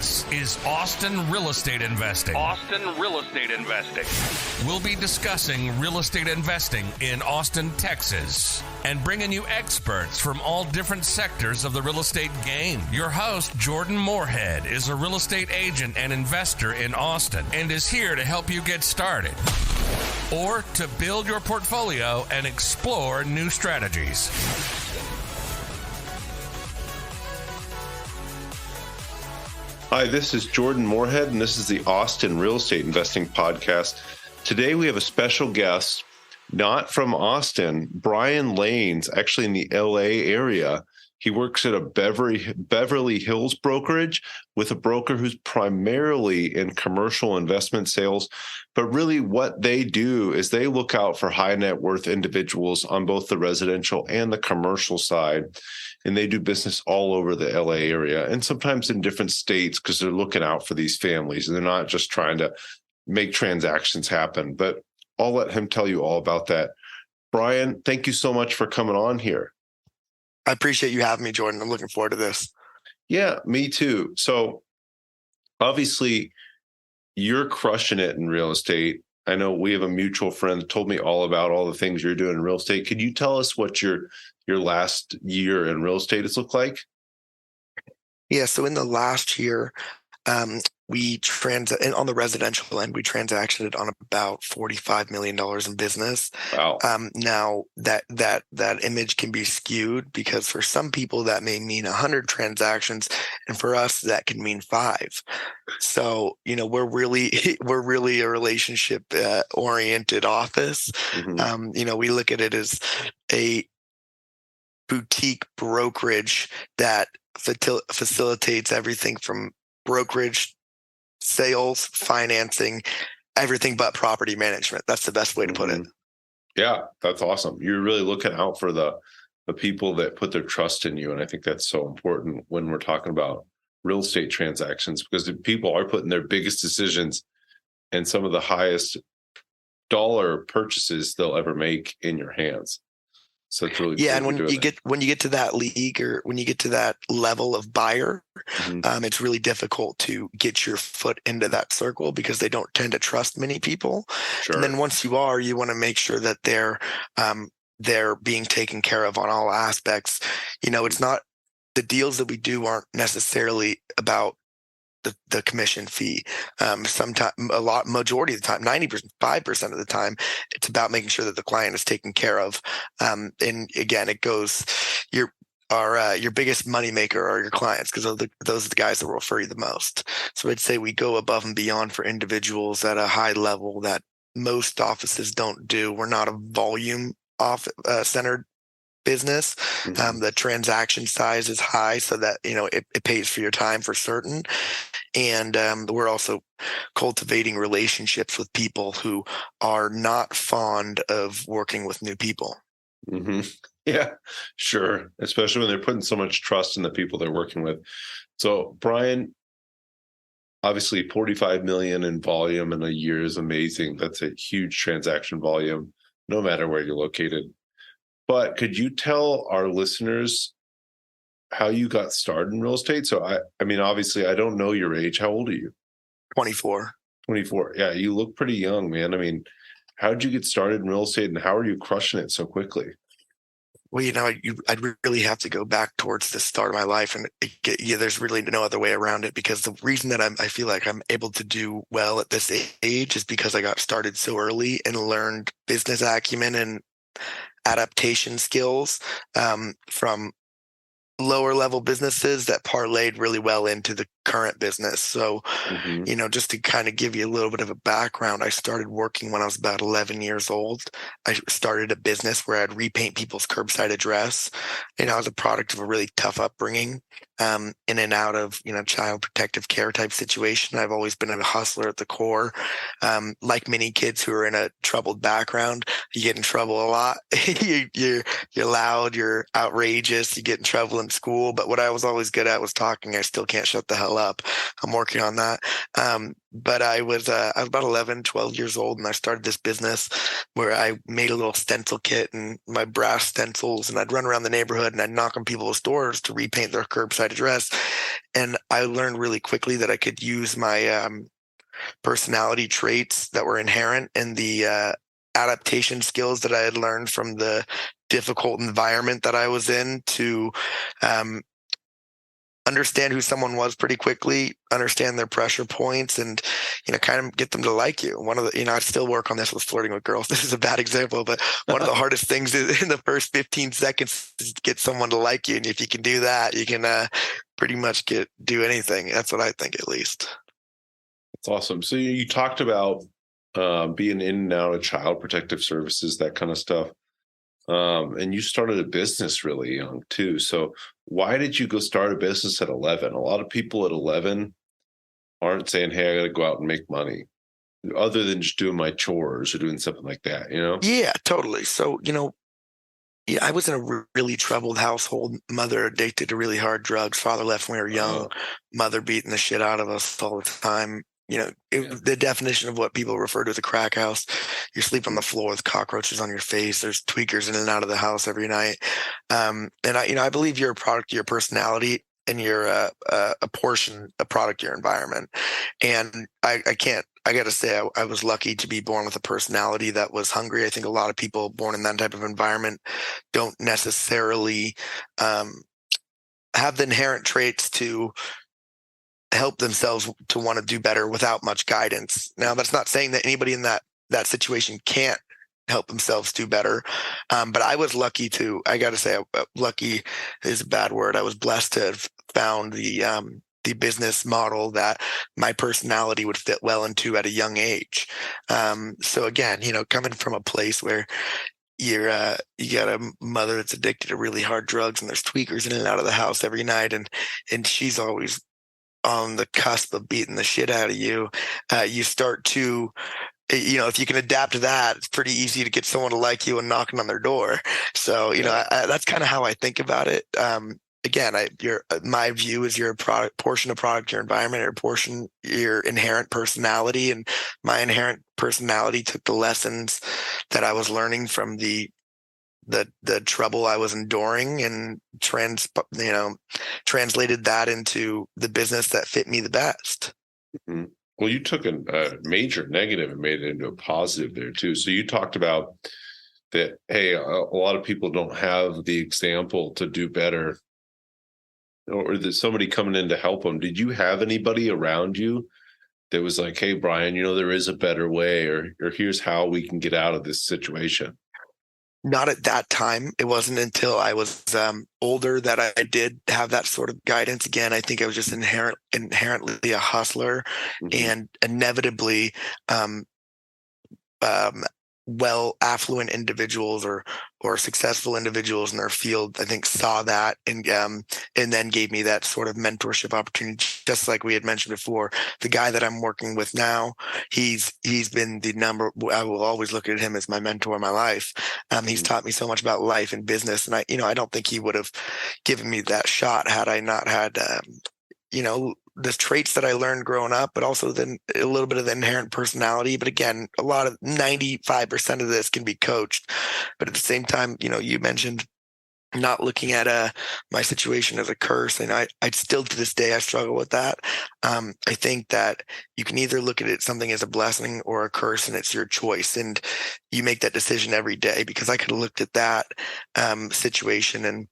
This is Austin Real Estate Investing. Austin Real Estate Investing. We'll be discussing real estate investing in Austin, Texas, and bringing you experts from all different sectors of the real estate game. Your host, Jordan Moorhead, is a real estate agent and investor in Austin and is here to help you get started or to build your portfolio and explore new strategies. Hi, this is Jordan Moorhead, and this is the Austin Real Estate Investing Podcast. Today we have a special guest, not from Austin, Brian Lanes, actually in the LA area. He works at a Beverly Hills brokerage with a broker who's primarily in commercial investment sales. But really what they do is they look out for high net worth individuals on both the residential and the commercial side. And they do business all over the LA area and sometimes in different states because they're looking out for these families. And they're not just trying to make transactions happen. But I'll let him tell you all about that. Brian, thank you so much for coming on here. I appreciate you having me, Jordan. I'm looking forward to this. Yeah, me too. So obviously, you're crushing it in real estate. I know we have a mutual friend that told me all about all the things you're doing in real estate. Could you tell us what your last year in real estate has looked like? Yeah, so in the last year, on the residential end, we transacted on about $45 million in business. Wow. Now that image can be skewed because for some people that may mean 100 transactions, and for us that can mean 5. So we're really a relationship oriented office. Mm-hmm. We look at it as a boutique brokerage that facilitates everything from brokerage, sales, financing, everything but property management. That's the best way to put it. Yeah, that's awesome. You're really looking out for the people that put their trust in you. And I think that's so important when we're talking about real estate transactions, because the people are putting their biggest decisions and some of the highest dollar purchases they'll ever make in your hands. So it's really and when you get to that league or when you get to that level of buyer, it's really difficult to get your foot into that circle because they don't tend to trust many people. Sure. And then once you are, you want to make sure that they're being taken care of on all aspects. It's not the deals that we do aren't necessarily about the commission fee. Majority of the time, 95% of the time, it's about making sure that the client is taken care of. And again, it goes your biggest moneymaker are your clients because those are the guys that will refer you the most. So I'd say we go above and beyond for individuals at a high level that most offices don't do. We're not a volume centered business. The transaction size is high so that it pays for your time for certain, and we're also cultivating relationships with people who are not fond of working with new people. Yeah, sure, especially when they're putting so much trust in the people they're working with. So Brian, obviously 45 million in volume in a year is amazing. That's a huge transaction volume no matter where you're located. But could you tell our listeners how you got started in real estate? So I mean, obviously, I don't know your age. How old are you? 24. 24. Yeah, you look pretty young, man. I mean, how did you get started in real estate and how are you crushing it so quickly? Well, I'd really have to go back towards the start of my life, and there's really no other way around it. Because the reason that I feel like I'm able to do well at this age is because I got started so early and learned business acumen and adaptation skills from lower level businesses that parlayed really well into the current business. So, just to kind of give you a little bit of a background, I started working when I was about 11 years old. I started a business where I'd repaint people's curbside address. I was a product of a really tough upbringing, in and out of, child protective care type situation. I've always been a hustler at the core. Like many kids who are in a troubled background, you get in trouble a lot. You're loud, you're outrageous, you get in trouble in school. But what I was always good at was talking. I still can't shut the hell up. I'm working on that. But I was about 11, 12 years old, and I started this business where I made a little stencil kit and my brass stencils, and I'd run around the neighborhood and I'd knock on people's doors to repaint their curbside address. And I learned really quickly that I could use my personality traits that were inherent in the adaptation skills that I had learned from the difficult environment that I was in to um, understand who someone was pretty quickly, understand their pressure points, and kind of get them to like you. One of the, I still work on this with flirting with girls. This is a bad example, but one of the hardest things in the first 15 seconds is to get someone to like you. And if you can do that, you can pretty much do anything. That's what I think, at least. That's awesome. So you talked about being in and out of child protective services, that kind of stuff. And you started a business really young too. So why did you go start a business at 11? A lot of people at 11 aren't saying, hey, I got to go out and make money, other than just doing my chores or doing something like that, Yeah, totally. So, yeah, I was in a really troubled household. Mother addicted to really hard drugs. Father left when we were young. Mother beating the shit out of us all the time. The definition of what people refer to as a crack house. You sleep on the floor with cockroaches on your face. There's tweakers in and out of the house every night. And I believe you're a product of your personality, and you're a product of your environment. And I got to say, I was lucky to be born with a personality that was hungry. I think a lot of people born in that type of environment don't necessarily have the inherent traits to help themselves to want to do better without much guidance. Now, that's not saying that anybody in that situation can't help themselves do better. But I was lucky I got to say, lucky is a bad word. I was blessed to have found the business model that my personality would fit well into at a young age. So again, coming from a place where you got a mother that's addicted to really hard drugs, and there's tweakers in and out of the house every night, and she's always on the cusp of beating the shit out of you. You start to, if you can adapt to that, it's pretty easy to get someone to like you and knocking on their door. So, that's kind of how I think about it. Again, my view is you're a portion of your environment, or a portion your inherent personality, and my inherent personality took the lessons that I was learning from the trouble I was enduring, and translated that into the business that fit me the best. Mm-hmm. Well, you took a major negative and made it into a positive there too. So you talked about that, hey, a lot of people don't have the example to do better, or there's somebody coming in to help them. Did you have anybody around you that was like, hey, Brian, there is a better way, or here's how we can get out of this situation? Not at that time. It wasn't until I was older that I did have that sort of guidance. Again, I think I was just inherently a hustler, and inevitably affluent individuals or successful individuals in their field, I think, saw that and then gave me that sort of mentorship opportunity. Just like we had mentioned before, the guy that I'm working with now, he's been I will always look at him as my mentor in my life. He's taught me so much about life and business, and I don't think he would have given me that shot had I not had the traits that I learned growing up, but also then a little bit of the inherent personality. But again, 95% of this can be coached. But at the same time, you mentioned not looking at my situation as a curse, and I still to this day I struggle with that. I think that you can either look at it something as a blessing or a curse, and it's your choice, and you make that decision every day. Because I could have looked at that situation and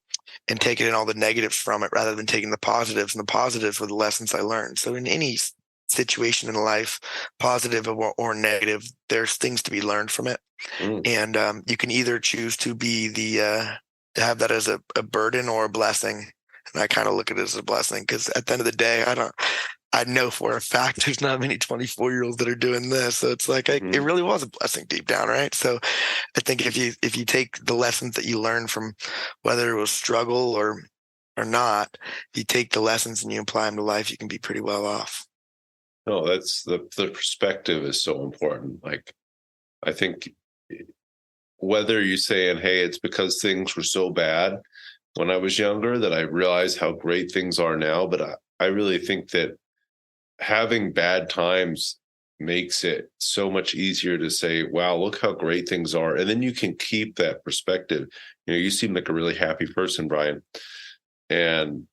taken in all the negatives from it rather than taking the positives, and the positives were the lessons I learned. So in any situation in life, positive or negative, there's things to be learned from it. And you can either choose to be to have that as a burden or a blessing. And I kind of look at it as a blessing, because at the end of the day, I know for a fact there's not many 24-year-olds that are doing this. So it's like, it really was a blessing deep down, right? So I think if you take the lessons that you learn from, whether it was struggle or not, if you take the lessons and you apply them to life, you can be pretty well off. No, that's the perspective is so important. Like, I think whether you're saying, hey, it's because things were so bad when I was younger that I realized how great things are now, but I really think that having bad times makes it so much easier to say, wow, look how great things are. And then you can keep that perspective. You seem like a really happy person, Brian. And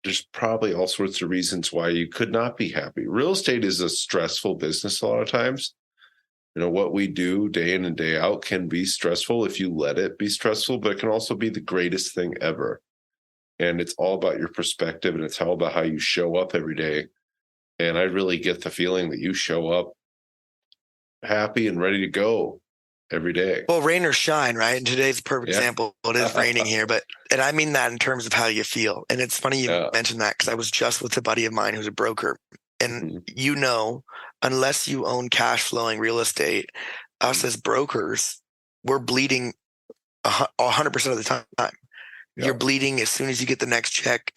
there's probably all sorts of reasons why you could not be happy. Real estate is a stressful business a lot of times. What we do day in and day out can be stressful if you let it be stressful, but it can also be the greatest thing ever. And it's all about your perspective, and it's all about how you show up every day. And I really get the feeling that you show up happy and ready to go every day. Well, rain or shine, right? And today's a perfect example. It is raining here, and I mean that in terms of how you feel. And it's funny you mentioned that, because I was just with a buddy of mine who's a broker. And unless you own cash flowing real estate, us as brokers, we're bleeding 100% of the time. You're bleeding as soon as you get the next check.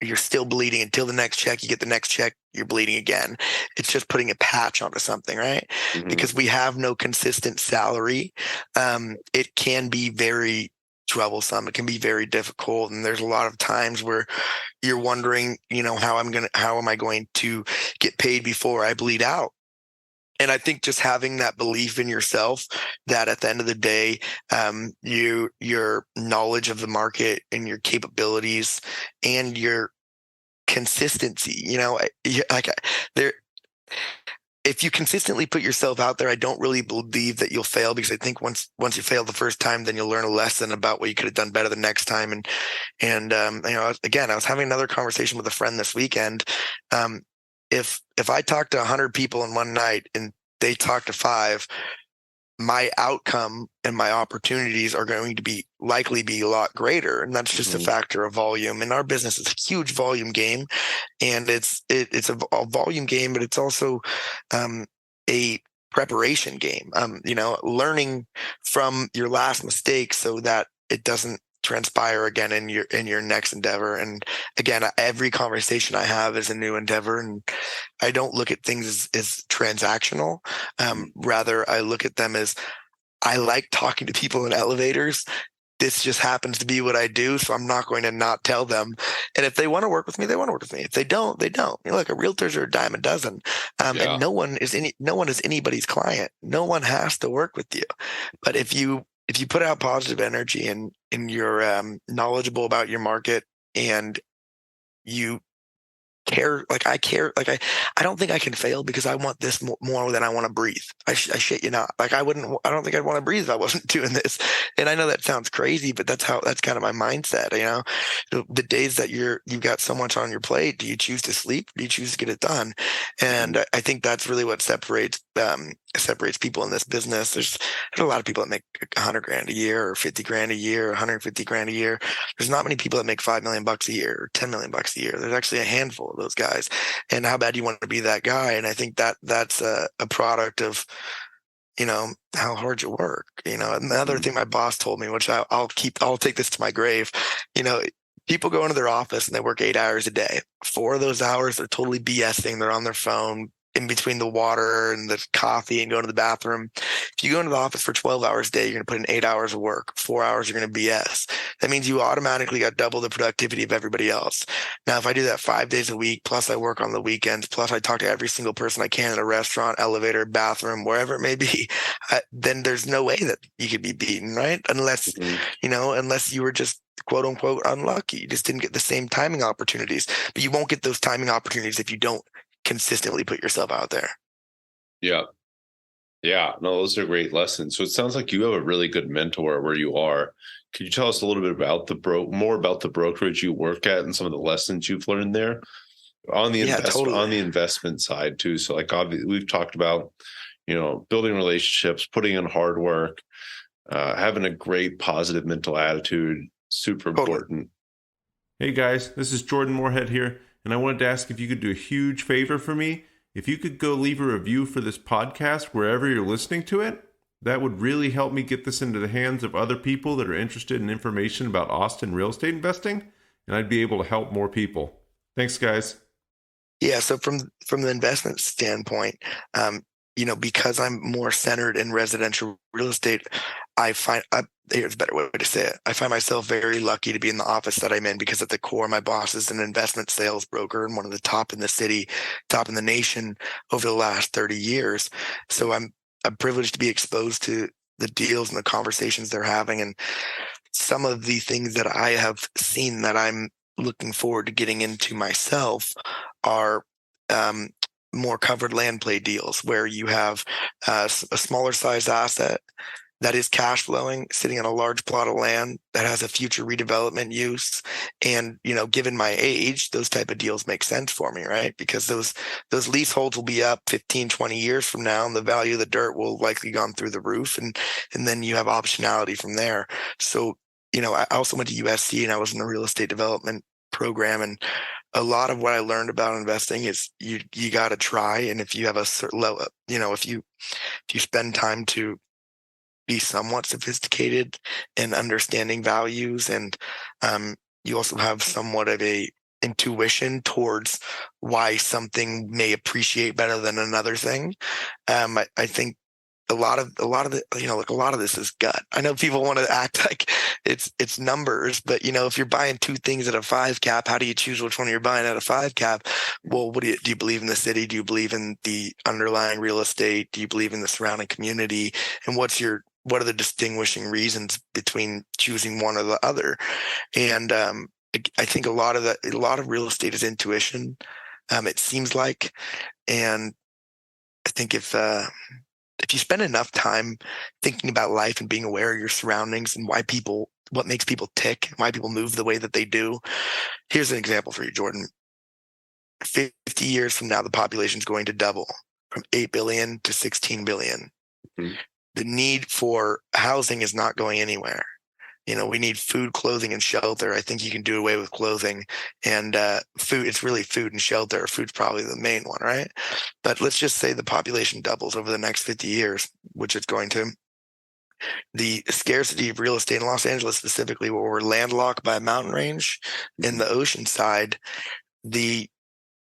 You're still bleeding until the next check. You get the next check, you're bleeding again. It's just putting a patch onto something, right? Because we have no consistent salary. It can be very troublesome. It can be very difficult. And there's a lot of times where you're wondering, how am I going to get paid before I bleed out? And I think just having that belief in yourself that at the end of the day, your knowledge of the market and your capabilities and your consistency, if you consistently put yourself out there, I don't really believe that you'll fail, because I think once you fail the first time, then you'll learn a lesson about what you could have done better the next time. And again, I was having another conversation with a friend this weekend. If I talk to 100 people in one night and they talk to 5, my outcome and my opportunities are going to likely be a lot greater. And that's just a factor of volume. And our business is a huge volume game, and it's a volume game, but it's also a preparation game. Learning from your last mistake so that it doesn't transpire again in your next endeavor. And again, every conversation I have is a new endeavor, and I don't look at things as transactional. Rather, I look at them as, I like talking to people in elevators. This just happens to be what I do, so I'm not going to not tell them. And if they want to work with me, they want to work with me. If they don't, they don't. Look, realtors are a dime a dozen, and no one is anybody's client. No one has to work with you. But if you put out positive energy and you're knowledgeable about your market, and you care, like I care, like I don't think I can fail, because I want this more than I want to breathe. I shit you not. Like I don't think I'd want to breathe if I wasn't doing this. And I know that sounds crazy, but that's kind of my mindset. The days that you've got so much on your plate, do you choose to sleep? Do you choose to get it done? And I think that's really what separates people in this business. There's a lot of people that make $100,000 a year, or $50,000 a year, or $150,000 a year. There's not many people that make $5 million a year, or $10 million a year. There's actually a handful of those guys. And how bad do you want to be that guy? And I think that's a product of, how hard you work. Another thing my boss told me, which I'll take this to my grave, people go into their office and they work 8 hours a day. 4 of those hours, they're totally BSing. They're on their phone in between the water and the coffee and going to the bathroom. If you go into the office for 12 hours a day, you're going to put in 8 hours of work. 4 hours, you're going to BS. That means you automatically got double the productivity of everybody else. Now, if I do that 5 days a week, plus I work on the weekends, plus I talk to every single person I can in a restaurant, elevator, bathroom, wherever it may be, then there's no way that you could be beaten, right? Unless you were just quote unquote unlucky. You just didn't get the same timing opportunities. But you won't get those timing opportunities if you don't consistently put yourself out there. No, those are great lessons. So it sounds like you have a really good mentor where you are. Could you tell us a little bit about more about the brokerage you work at and some of the lessons you've learned there on the on the investment side too? So like obviously we've talked about building relationships, putting in hard work, having a great positive mental attitude, super important. Hey guys, this is Jordan Moorhead here. And I wanted to ask if you could do a huge favor for me. If you could go leave a review for this podcast wherever you're listening to it, that would really help me get this into the hands of other people that are interested in information about Austin real estate investing, and I'd be able to help more people. Thanks, guys. Yeah, so from the investment standpoint, because I'm more centered in residential real estate, here's a better way to say it. I find myself very lucky to be in the office that I'm in, because at the core, my boss is an investment sales broker and one of the top in the city, top in the nation over the last 30 years. So I'm privileged to be exposed to the deals and the conversations they're having. And some of the things that I have seen that I'm looking forward to getting into myself are more covered land play deals where you have a smaller sized asset that is cash flowing, sitting on a large plot of land that has a future redevelopment use. And, given my age, those type of deals make sense for me, right? Because those leaseholds will be up 15, 20 years from now, and the value of the dirt will likely gone through the roof. And then you have optionality from there. So, I also went to USC and I was in the real estate development program. And a lot of what I learned about investing is you got to try. And if you have a certain level, if you spend time to be somewhat sophisticated in understanding values, and you also have somewhat of a intuition towards why something may appreciate better than another thing. I think a lot of this is gut. I know people want to act like it's numbers, but if you're buying two things at a 5 cap, how do you choose which one you're buying at a 5 cap? Well, do you believe in the city? Do you believe in the underlying real estate? Do you believe in the surrounding community? And what are the distinguishing reasons between choosing one or the other? And I think a lot of real estate is intuition. It seems like, and I think if you spend enough time thinking about life and being aware of your surroundings and what makes people tick, why people move the way that they do. Here's an example for you, Jordan. 50 years from now, the population is going to double from 8 billion to 16 billion. Mm-hmm. The need for housing is not going anywhere. We need food, clothing, and shelter. I think you can do away with clothing and food. It's really food and shelter. Food's probably the main one, right? But let's just say the population doubles over the next 50 years, which it's going to. The scarcity of real estate in Los Angeles specifically, where we're landlocked by a mountain range in the ocean side, the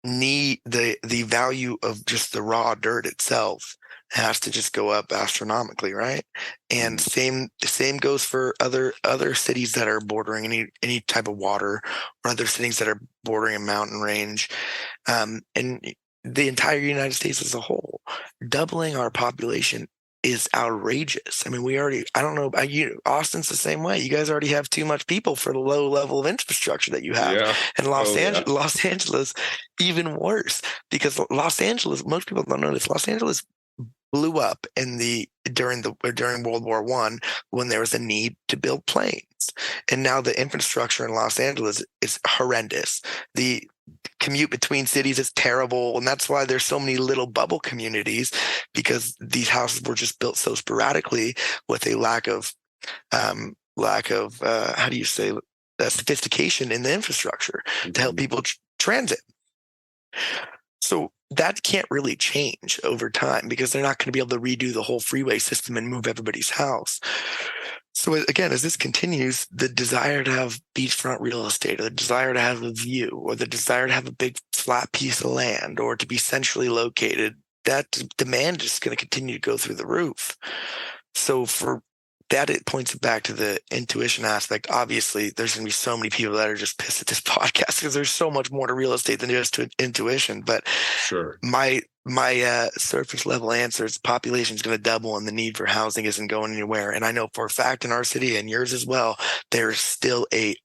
value of just the raw dirt itself has to just go up astronomically, right? And same goes for other cities that are bordering any type of water, or other cities that are bordering a mountain range, and the entire United States as a whole. Doubling our population is outrageous. I mean, I don't know, Austin's the same way. You guys already have too much people for the low level of infrastructure that you have. Yeah. And Los Angeles, even worse, because Los Angeles, most people don't know this, Los Angeles blew up during World War I when there was a need to build planes. And now the infrastructure in Los Angeles is horrendous. The commute between cities is terrible, and that's why there's so many little bubble communities, because these houses were just built so sporadically with a lack of sophistication in the infrastructure to help people transit. So that can't really change over time, because they're not going to be able to redo the whole freeway system and move everybody's house. So again, as this continues, the desire to have beachfront real estate, or the desire to have a view, or the desire to have a big flat piece of land, or to be centrally located, that demand is going to continue to go through the roof. So for that, it points back to the intuition aspect. Obviously, there's going to be so many people that are just pissed at this podcast because there's so much more to real estate than just to intuition. But sure, my surface level answer is population is going to double and the need for housing isn't going anywhere. And I know for a fact in our city and yours as well, there's still the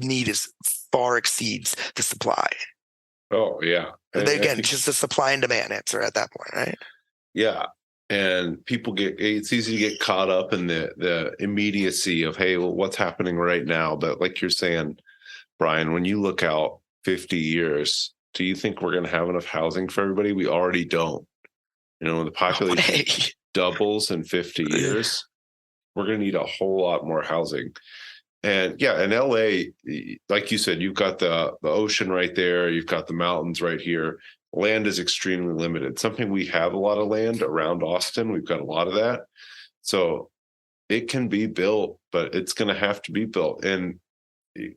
need is far exceeds the supply. Oh yeah. Again, it's just a supply and demand answer at that point, right? Yeah. And it's easy to get caught up in the immediacy of, hey, well, what's happening right now? But like you're saying, Brian, when you look out 50 years, do you think we're going to have enough housing for everybody? We already don't. When the population doubles in 50 years, we're going to need a whole lot more housing. And yeah, in LA, like you said, you've got the ocean right there. You've got the mountains right here. Land is extremely limited. Something we have a lot of land around Austin. We've got a lot of that. So it can be built, but it's going to have to be built. And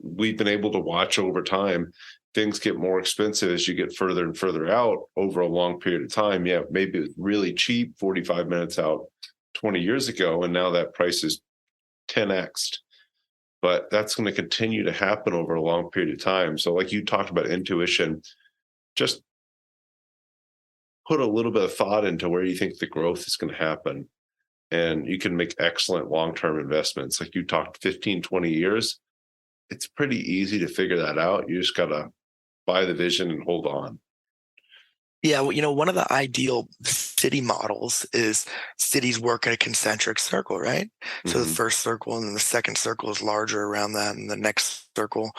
we've been able to watch over time, things get more expensive as you get further and further out over a long period of time. Yeah, maybe it was really cheap 45 minutes out 20 years ago, and now that price is 10x'd. But that's going to continue to happen over a long period of time. So like you talked about intuition, just put a little bit of thought into where you think the growth is going to happen. And you can make excellent long-term investments. Like you talked 15, 20 years, it's pretty easy to figure that out. You just got to buy the vision and hold on. Yeah, well, one of the ideal city models is cities work in a concentric circle, right? So the first circle and then the second circle is larger around that, and the next circle.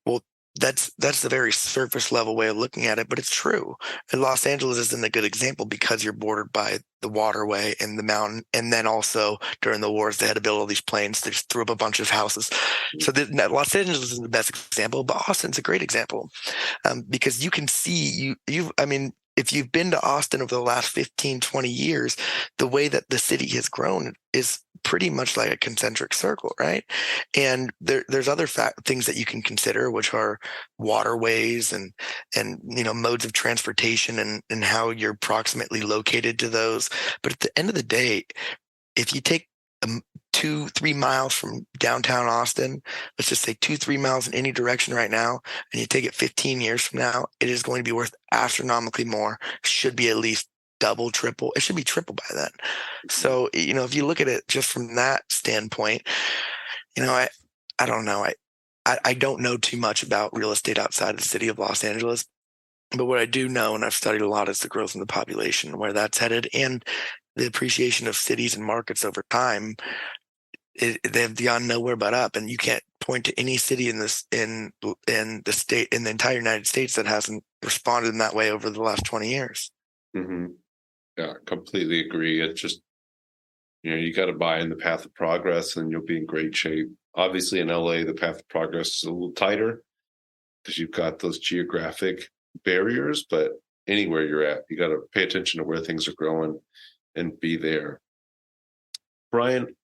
Well, that's the very surface level way of looking at it, but it's true. And Los Angeles isn't a good example because you're bordered by the waterway and the mountain, and then also during the wars they had to build all these planes. They just threw up a bunch of houses. So Los Angeles is the best example, but Austin's a great example because you can see I mean, if you've been to Austin over the last 15, 20 years, the way that the city has grown is pretty much like a concentric circle, right? And there's other things that you can consider, which are waterways and modes of transportation and how you're approximately located to those. But at the end of the day, if you take 2-3 miles from downtown Austin, let's just say 2-3 miles in any direction right now, and you take it 15 years from now, it is going to be worth astronomically more. Should be at least double, triple. It should be triple by then. So, if you look at it just from that standpoint, I don't know. I don't know too much about real estate outside of the city of Los Angeles. But what I do know, and I've studied a lot, is the growth in the population, where that's headed, and the appreciation of cities and markets over time. They've gone nowhere but up, and you can't point to any city in the state, in the entire United States, that hasn't responded in that way over the last 20 years. Mm-hmm. Yeah, completely agree. It's just, you got to buy in the path of progress, and you'll be in great shape. Obviously, in LA, the path of progress is a little tighter because you've got those geographic barriers, but anywhere you're at, you got to pay attention to where things are growing and be there. Brian,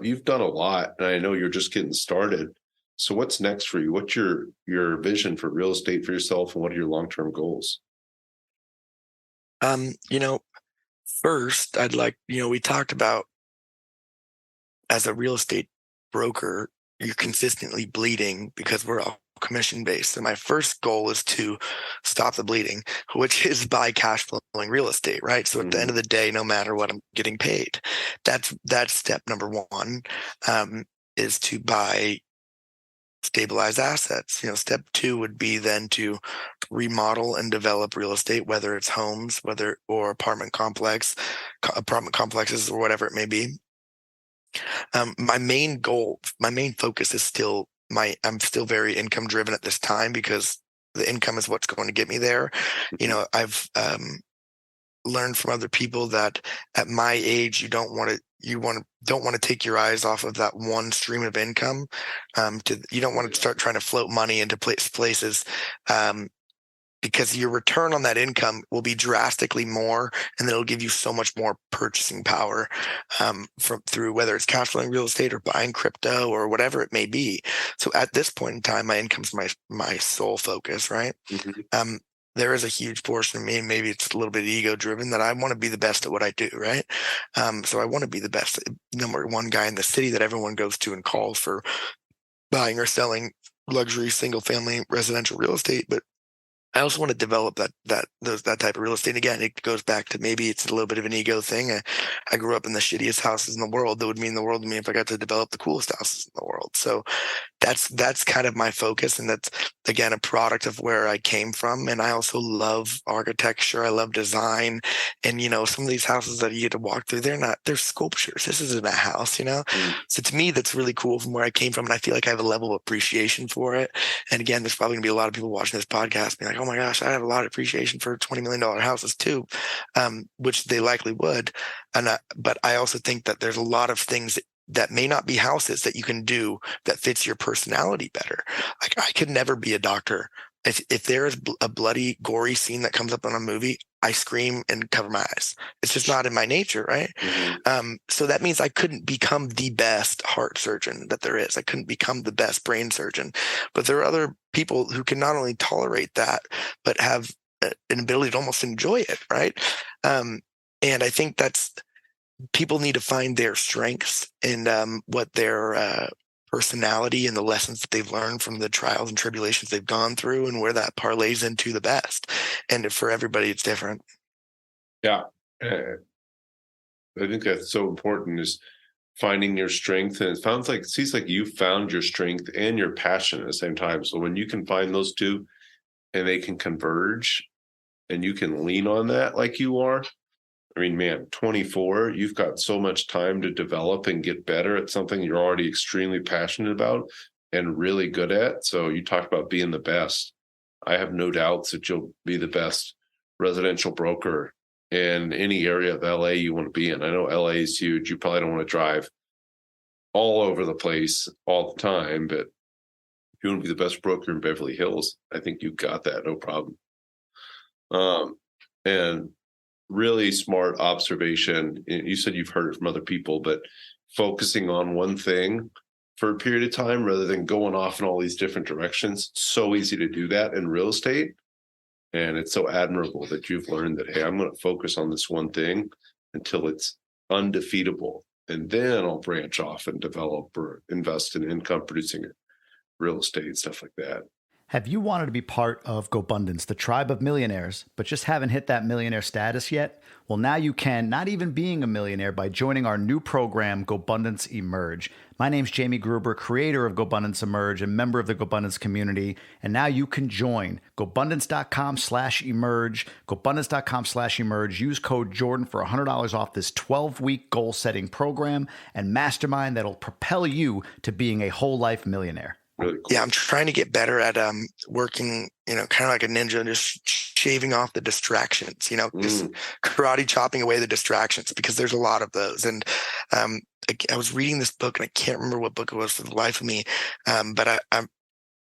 you've done a lot, and I know you're just getting started. So what's next for you? What's your vision for real estate for yourself, and what are your long-term goals? First, I'd like, we talked about, as a real estate broker, you're consistently bleeding because we're all commission based. And my first goal is to stop the bleeding, which is buy cash flowing real estate, right? So at the end of the day, no matter what, I'm getting paid. That's step number one, is to buy stabilized assets. Step two would be then to remodel and develop real estate, whether it's homes, or apartment complexes, or whatever it may be. My main focus is still I'm still very income driven at this time, because the income is what's going to get me there. I've learned from other people that at my age, you don't want to take your eyes off of that one stream of income. You don't want to start trying to float money into places, because your return on that income will be drastically more, and it'll give you so much more purchasing power through whether it's cash flowing real estate or buying crypto or whatever it may be. So at this point in time, my income's my sole focus, right? Mm-hmm. There is a huge portion of me, and maybe it's a little bit ego driven, that I want to be the best at what I do, right? So I want to be the best, number one guy in the city that everyone goes to and calls for buying or selling luxury single family residential real estate. But I also want to develop that type of real estate. Again, it goes back to, maybe it's a little bit of an ego thing. I grew up in the shittiest houses in the world. That would mean the world to me if I got to develop the coolest houses in the world. So that's kind of my focus, and that's, again, a product of where I came from. And I also love architecture. I love design, and some of these houses that you get to walk through, they're sculptures. This isn't a house, So to me, that's really cool from where I came from, and I feel like I have a level of appreciation for it. And again, there's probably gonna be a lot of people watching this podcast being like, oh my gosh, I have a lot of appreciation for $20 million houses too, which they likely would. But I also think that there's a lot of things that may not be houses that you can do that fits your personality better. Like, I could never be a doctor. If there is a bloody, gory scene that comes up on a movie, I scream and cover my eyes. It's just not in my nature, right? Mm-hmm. So that means I couldn't become the best heart surgeon that there is. I couldn't become the best brain surgeon. But there are other people who can not only tolerate that, but have an ability to almost enjoy it, right? And I think people need to find their strengths and what their personality and the lessons that they've learned from the trials and tribulations they've gone through, and where that parlays into the best. And for everybody, it's different. Yeah. I think that's so important, is finding your strength. And it seems like you found your strength and your passion at the same time. So when you can find those two and they can converge and you can lean on that like you are, I mean, man, 24, you've got so much time to develop and get better at something you're already extremely passionate about and really good at. So you talk about being the best. I have no doubts that you'll be the best residential broker in any area of LA you want to be in. I know LA is huge. You probably don't want to drive all over the place all the time, but if you want to be the best broker in Beverly Hills, I think you've got that, no problem. And really smart observation. You said you've heard it from other people, but focusing on one thing for a period of time rather than going off in all these different directions. So easy to do that in real estate. And it's so admirable that you've learned that, hey, I'm going to focus on this one thing until it's undefeatable. And then I'll branch off and develop or invest in income producing real estate, stuff like that. Have you wanted to be part of GoBundance, the tribe of millionaires, but just haven't hit that millionaire status yet? Well, now you can, not even being a millionaire, by joining our new program, GoBundance Emerge. My name's Jamie Gruber, creator of GoBundance Emerge and member of the GoBundance community. And now you can join. GoBundance.com/emerge. GoBundance.com/emerge. Use code Jordan for $100 off this 12-week goal-setting program and mastermind that'll propel you to being a whole life millionaire. Really cool. Yeah, I'm trying to get better at working, kind of like a ninja, just shaving off the distractions, just karate chopping away the distractions, because there's a lot of those. And I was reading this book, and I can't remember what book it was for the life of me, but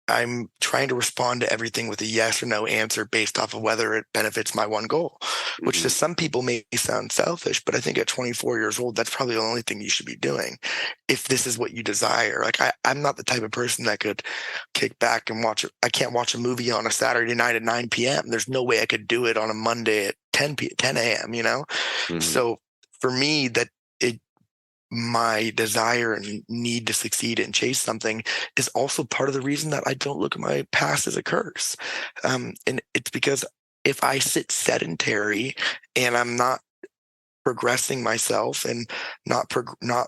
I'm trying to respond to everything with a yes or no answer based off of whether it benefits my one goal, which to some people may sound selfish, but I think at 24 years old, that's probably the only thing you should be doing if this is what you desire. Like I'm not the type of person that could kick back and I can't watch a movie on a Saturday night at 9 p.m. There's no way I could do it on a Monday at 10 a.m., So for me, my desire and need to succeed and chase something is also part of the reason that I don't look at my past as a curse. And it's because if I sit sedentary and I'm not progressing myself and not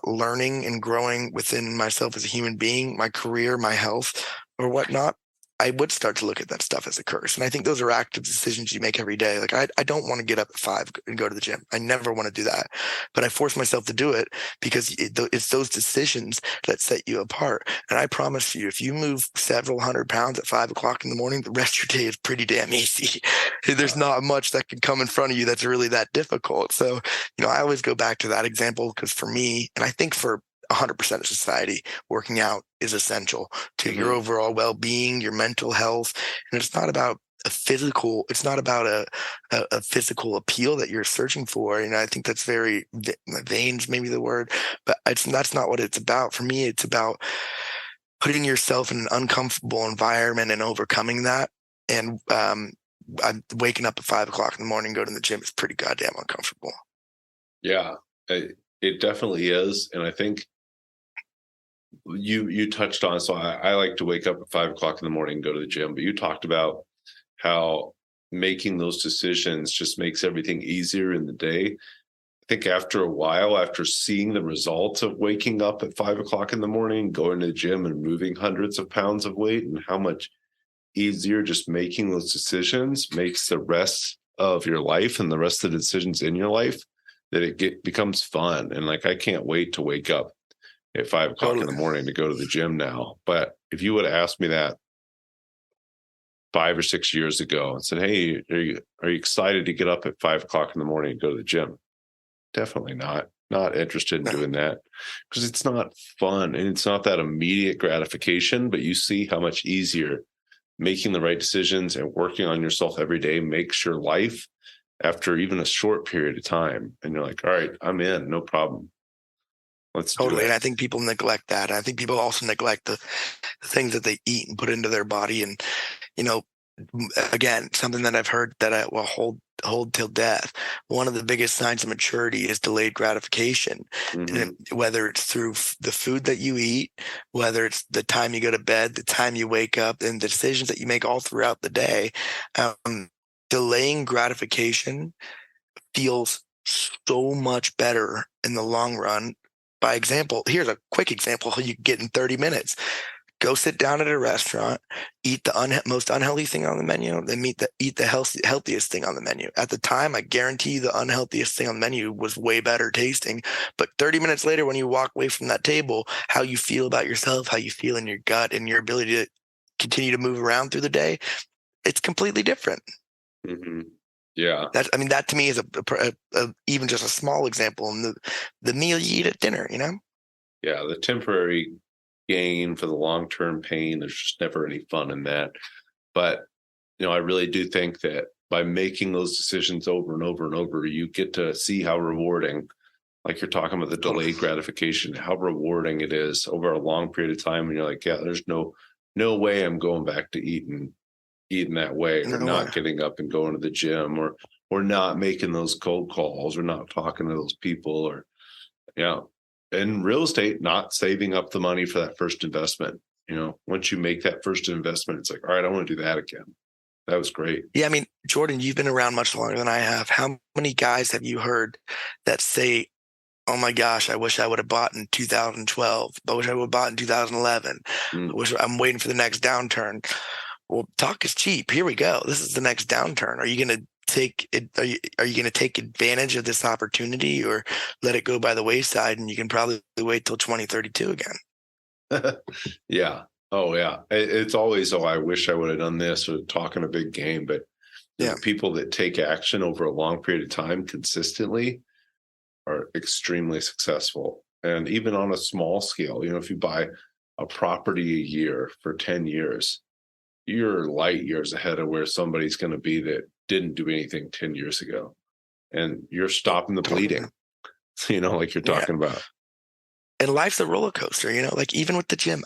learning and growing within myself as a human being, my career, my health, or whatnot, I would start to look at that stuff as a curse. And I think those are active decisions you make every day. Like I don't want to get up at 5 and go to the gym. I never want to do that, but I force myself to do it because it's those decisions that set you apart. And I promise you, if you move several hundred pounds at 5 o'clock in the morning, the rest of your day is pretty damn easy. There's not much that can come in front of you that's really that difficult. So, I always go back to that example because for me, and I think for 100% of society, working out is essential to your overall well-being, your mental health. And it's not about a physical appeal that you're searching for. I think that's very vain's maybe the word, but that's not what it's about. For me, it's about putting yourself in an uncomfortable environment and overcoming that. And I'm waking up at 5 o'clock in the morning, go to the gym is pretty goddamn uncomfortable. Yeah, it definitely is. And I think you touched on, so I like to wake up at 5 o'clock in the morning and go to the gym, but you talked about how making those decisions just makes everything easier in the day. I think after a while, after seeing the results of waking up at 5 o'clock in the morning, going to the gym and moving hundreds of pounds of weight, and how much easier just making those decisions makes the rest of your life and the rest of the decisions in your life, that it becomes fun. And I can't wait to wake up at 5 o'clock in the morning to go to the gym now. But if you would have asked me that 5 or 6 years ago and said, hey, are you excited to get up at 5 o'clock in the morning and go to the gym? Definitely not interested in doing that, because it's not fun and it's not that immediate gratification. But you see how much easier making the right decisions and working on yourself every day makes your life after even a short period of time. And you're like, all right, I'm in, no problem. Let's totally. do it. And I think people neglect that. I think people also neglect the things that they eat and put into their body. And, again, something that I've heard that I will hold till death. One of the biggest signs of maturity is delayed gratification. And whether it's through the food that you eat, whether it's the time you go to bed, the time you wake up, and the decisions that you make all throughout the day. Delaying gratification feels so much better in the long run by example. Here's a quick example you can get in 30 minutes. Go sit down at a restaurant, eat the most unhealthy thing on the menu, then eat the healthiest thing on the menu. At the time, I guarantee you the unhealthiest thing on the menu was way better tasting. But 30 minutes later, when you walk away from that table, how you feel about yourself, how you feel in your gut, and your ability to continue to move around through the day, it's completely different. Mm-hmm. Yeah. That to me is even just a small example in the meal you eat at dinner, Yeah. The temporary gain for the long-term pain, there's just never any fun in that. But, I really do think that by making those decisions over and over and over, you get to see how rewarding, like you're talking about the delayed gratification, how rewarding it is over a long period of time. And you're like, yeah, there's no way I'm going back to eating that way, or not getting up and going to the gym, or not making those cold calls, or not talking to those people, or in real estate, not saving up the money for that first investment. Once you make that first investment, it's like, all right, I want to do that again. That was great. Yeah. Jordan, you've been around much longer than I have. How many guys have you heard that say, oh my gosh, I wish I would have bought in 2012. I wish I would have bought in 2011. I wish I'm waiting for the next downturn. Well, talk is cheap. Here we go. This is the next downturn. Are you going to take it? Are you going to take advantage of this opportunity, or let it go by the wayside? And you can probably wait till 2032 again. Yeah. Oh yeah. It's always, I wish I would have done this, or talking a big game. But the people that take action over a long period of time consistently are extremely successful. And even on a small scale, if you buy a property a year for 10 years, you're light years ahead of where somebody's going to be that didn't do anything 10 years ago. And you're stopping the bleeding, like you're talking about. And life's a roller coaster, like even with the gym,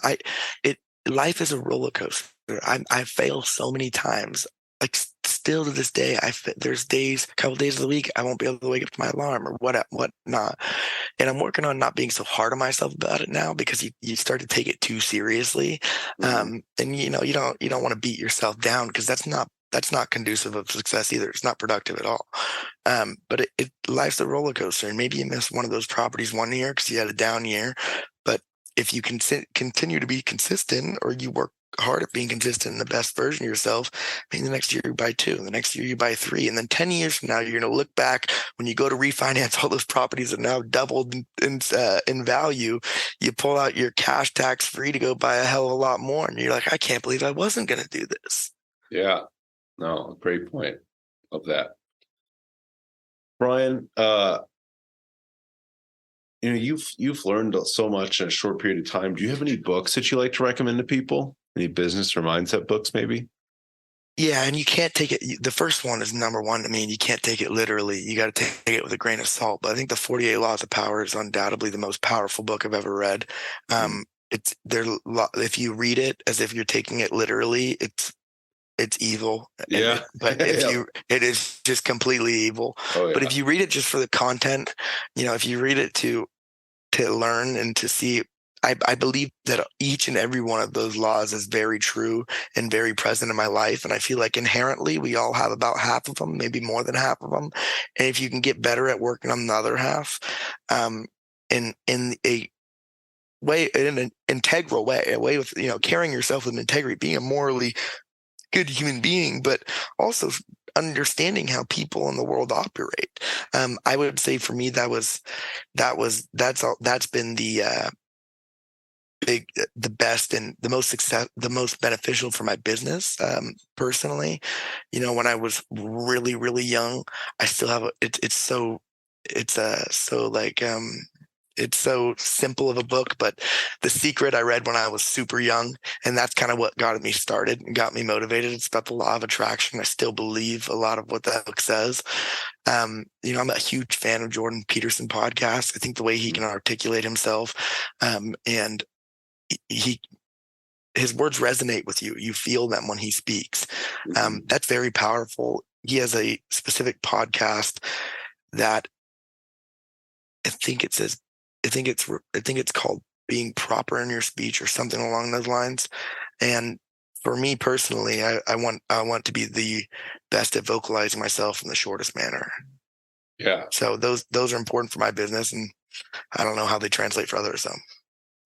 life is a roller coaster. I fail so many times. Like still to this day, there's a couple days of the week, I won't be able to wake up to my alarm or what not. And I'm working on not being so hard on myself about it now, because you start to take it too seriously. And you don't want to beat yourself down, because that's not conducive of success either. It's not productive at all. But life's a roller coaster, and maybe you miss one of those properties one year because you had a down year. But if you can continue to be consistent, or you work hard at being consistent in the best version of yourself, the next year you buy 2, the next year you buy 3, and then 10 years from now, you're going to look back when you go to refinance all those properties that now doubled in value. You pull out your cash tax free to go buy a hell of a lot more, and you're like, I can't believe I wasn't going to do this. Yeah, no, great point. Love that, Brian. You've learned so much in a short period of time. Do you have any books that you like to recommend to people? Any business or mindset books, maybe? Yeah, and you can't take it. The first one is number one. You can't take it literally. You got to take it with a grain of salt. But I think the 48 Laws of Power is undoubtedly the most powerful book I've ever read. If you read it as if you're taking it literally, it's evil. Yeah. It is just completely evil. Oh, yeah. But if you read it just for the content, if you read it to learn and to see, I believe that each and every one of those laws is very true and very present in my life. And I feel like inherently we all have about half of them, maybe more than half of them. And if you can get better at working on the other half, in an integral way, a way with, carrying yourself with integrity, being a morally good human being, but also understanding how people in the world operate. I would say for me, that's been the best and the most beneficial for my business. Personally, when I was really, really young, I still have it's so simple of a book, but The Secret I read when I was super young, and that's kind of what got me started and got me motivated. It's about the law of attraction. I still believe a lot of what that book says. I'm a huge fan of Jordan Peterson podcast. I think the way he can articulate himself, and his words resonate with you. You feel them when he speaks. That's very powerful. He has a specific podcast that I think it's called Being Proper in Your Speech or something along those lines. And for me personally, I want to be the best at vocalizing myself in the shortest manner. Yeah. So those are important for my business. And I don't know how they translate for others, though.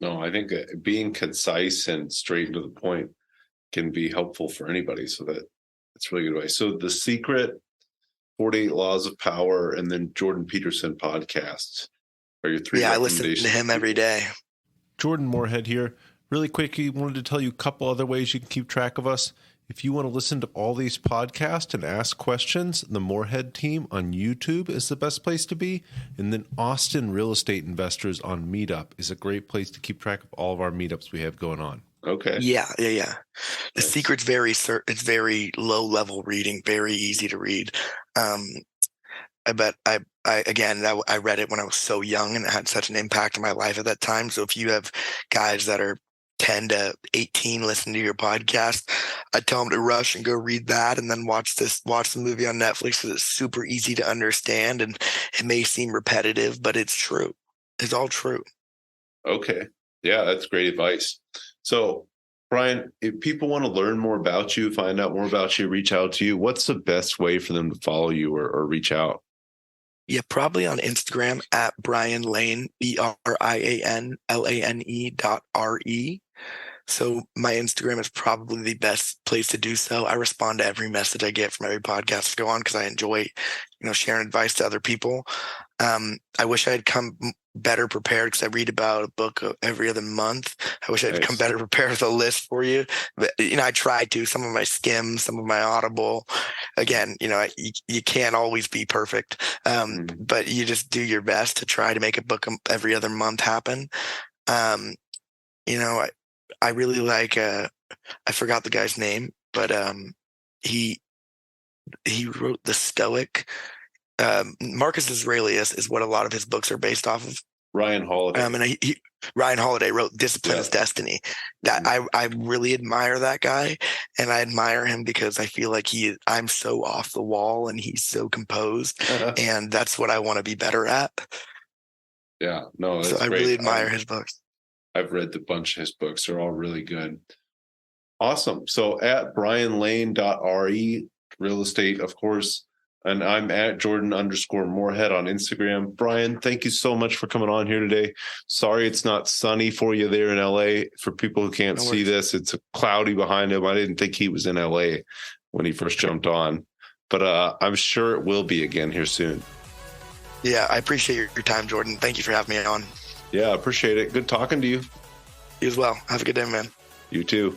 No, I think being concise and straight and to the point can be helpful for anybody. So that's really good advice. So The Secret, 48 Laws of Power, and then Jordan Peterson podcasts are your three recommendations. I listen to him every day. Jordan Moorhead here. Really quickly, wanted to tell you a couple other ways you can keep track of us. If you want to listen to all these podcasts and ask questions, the Moorhead team on YouTube is the best place to be. And then Austin Real Estate Investors on Meetup is a great place to keep track of all of our meetups we have going on. Okay. Yeah. The Secret's it's very low level reading, very easy to read. I bet I read it when I was so young and it had such an impact on my life at that time. So if you have guys that are 10 to 18 listen to your podcast, I tell them to rush and go read that and then watch the movie on Netflix, because it's super easy to understand and it may seem repetitive, but it's true. It's all true. Okay. Yeah, that's great advice. So, Brian, if people want to learn more about you, find out more about you, reach out to you, what's the best way for them to follow you or reach out? Yeah, probably on Instagram at Brian Lane, BrianLane.re. So my Instagram is probably the best place to do so. I respond to every message I get from every podcast to go on because I enjoy, sharing advice to other people. I wish I had come better prepared because I read about a book every other month. I wish I'd come better prepared with a list for you. But, I tried to. Some of my Skims, some of my Audible. Again, you can't always be perfect, but you just do your best to try to make a book every other month happen. I really like, I forgot the guy's name, but he wrote The Stoic. Marcus Aurelius is what a lot of his books are based off of. Ryan Holiday. Ryan Holiday wrote Discipline is Destiny. That I really admire that guy, and I admire him because I feel like I'm so off the wall and he's so composed, and that's what I want to be better at. Yeah, no, that's so I great. really admire his books. I've read a bunch of his books. They're all really good. Awesome. So at brianlane.re, real estate, of course. And I'm at Jordan_Moorhead on Instagram. Brian, thank you so much for coming on here today. Sorry it's not sunny for you there in LA. For people who can't see this, it's cloudy behind him. I didn't think he was in LA when he first jumped on. But I'm sure it will be again here soon. Yeah, I appreciate your time, Jordan. Thank you for having me on. Yeah, I appreciate it. Good talking to you. You as well. Have a good day, man. You too.